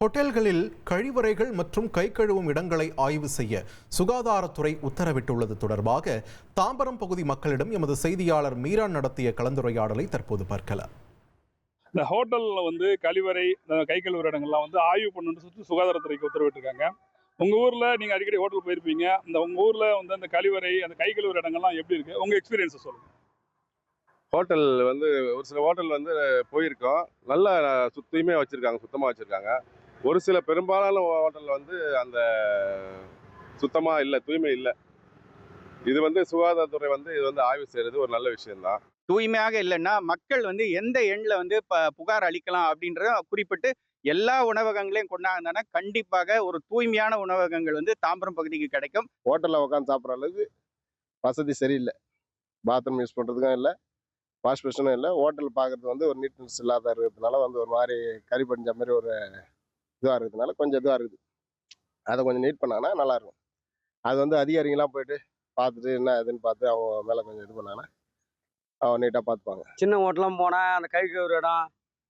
ஹோட்டல்களில் கழிவறைகள் மற்றும் கை கழுவும் இடங்களை ஆய்வு செய்ய சுகாதாரத்துறை உத்தரவிட்டுள்ளது தொடர்பாக தாம்பரம் பகுதி மக்களிடம் எமது செய்தியாளர் மீரான் நடத்திய கலந்துரையாடலை தற்போது பார்க்கலாம். இந்த ஹோட்டலில் கழிவறை கை கழுவுற இடங்கள்லாம் ஆய்வு பண்ணணும்னு சுகாதாரத்துறைக்கு உத்தரவிட்டிருக்காங்க. உங்கள் ஊரில் நீங்கள் அடிக்கடி ஹோட்டல் போயிருப்பீங்க. உங்கள் ஊரில் அந்த கழிவறை அந்த கை கழுவுற இடங்கள்லாம் எப்படி இருக்குது? உங்கள் எக்ஸ்பீரியன்ஸை சொல்லுங்கள். ஹோட்டல் ஒரு சில ஹோட்டல் போயிருக்கோம். நல்லா தூய்மையாக வச்சுருக்காங்க, சுத்தமாக வச்சுருக்காங்க. ஒரு சில பெரும்பாலான ஹோட்டலில் அந்த சுத்தமாக இல்லை, தூய்மை இல்லை. இது சுகாதாரத்துறை இது ஆய்வு செய்கிறது ஒரு நல்ல விஷயம்தான். தூய்மையாக இல்லைன்னா மக்கள் எந்த எண்ணில் புகார் அளிக்கலாம் அப்படின்ற குறிப்பிட்டு எல்லா உணவகங்களையும் கொண்டாங்கன்னா கண்டிப்பாக ஒரு தூய்மையான உணவகங்கள் தாம்பரம் பகுதிக்கு கிடைக்கும். ஹோட்டலில் உட்காந்து சாப்பிட்ற அளவுக்கு வசதி சரியில்லை. பாத்ரூம் யூஸ் பண்ணுறதுக்கும் இல்லை, வாஷ் மிஷினும் இல்லை. ஹோட்டல் பார்க்குறது ஒரு நீட்னஸ் இல்லாத இருக்கிறதுனால ஒரு மாதிரி கறி படிஞ்ச மாதிரி ஒரு இதுவாக இருக்கிறதுனால கொஞ்சம் இதுவாக இருக்குது. அதை கொஞ்சம் நீட் பண்ணாங்கன்னா நல்லாயிருக்கும். அது அதிகாரிங்களாம் போயிட்டு பார்த்துட்டு என்ன இதுன்னு பார்த்து அவங்க மேலே கொஞ்சம் இது பண்ணாங்கன்னா அவங்க நீட்டாக பார்த்துப்பாங்க. சின்ன ஹோட்டலாம் போனால் அந்த கை கழுவுற இடம்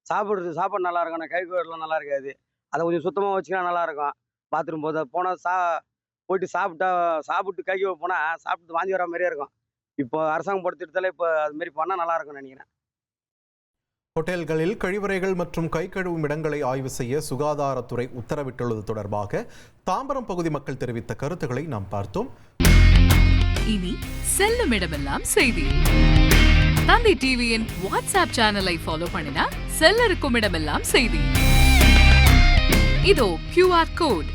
சாப்பாடு நல்லா இருக்கும். ஆனால் கை கழுவுறலாம் நல்லா இருக்காது. அதை கொஞ்சம் சுத்தமாக வச்சுக்கினா நல்லாயிருக்கும். பாத்ரூம் போனால் போயிட்டு சாப்பிட்டு கை கழுவ போனால் சாப்பிட்டு வாங்கி வர மாதிரியே இருக்கும். இப்போ அரசாங்கம் படுத்திட்டாலே இப்போ அதுமாரி பண்ணால் நல்லாயிருக்கும்னு நினைக்கிறேன். ஹோட்டல்களில் கழிவறைகள் மற்றும் கை கழுவும் இடங்களை ஆய்வு செய்ய சுகாதாரத்துறை உத்தரவிட்டுள்ளது தொடர்பாக தாம்பரம் பகுதி மக்கள் தெரிவித்த கருத்துக்களை நாம் பார்த்தோம். இனி செல்லும் இடமெல்லாம் செய்தி. தந்தி டிவியின் வாட்ஸ்அப் சேனலை ஃபாலோ பண்ணினா செல்ல இருக்கும் இடமெல்லாம் செய்தி. இதோ QR கோட்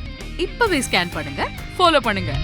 இப்பவே ஸ்கேன் பண்ணுங்க, ஃபாலோ பண்ணுங்க.